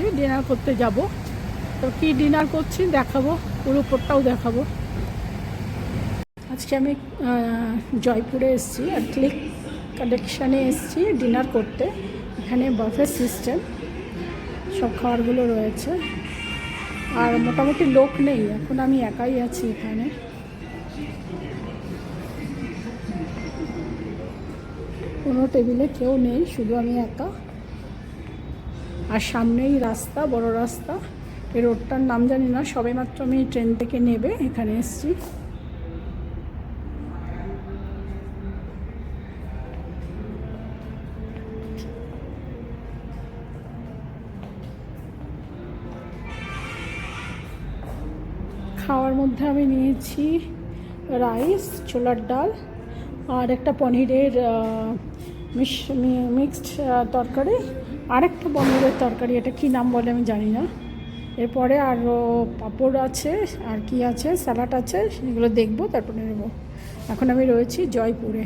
বাজে, ডিনার করতে যাব। তো কি ডিনার করছি দেখাবো, পুরো উপরটাও দেখাবো। আজকে আমি জয়পুরে এসেছি, ক্লিক কালেকশানে এসেছি ডিনার করতে। এখানে বাফে সিস্টেম, সব খাবারগুলো রয়েছে। আর মোটামুটি লোক নেই, এখন আমি একাই আছি এখানে। কোনো টেবিলে কেউ নেই, শুধু আমি একা। আর সামনেই রাস্তা, বড় রাস্তা। এই রোডটার নাম জানি না, সবেমাত্র আমি ট্রেন থেকে নেবে এখানে এসেছি। খাওয়ার মধ্যে আমি নিয়েছি রাইস, ছোলার ডাল, আর একটা পনিরের মিক্সড তরকারি, আর একটা পনিরের তরকারি, এটা কি নাম বলে আমি জানি না। এরপরে আরও পাঁপড় আছে, আর কি আছে, স্যালাড আছে, সেগুলো দেখবো তারপরে নেবো। এখন আমি রয়েছি জয়পুরে।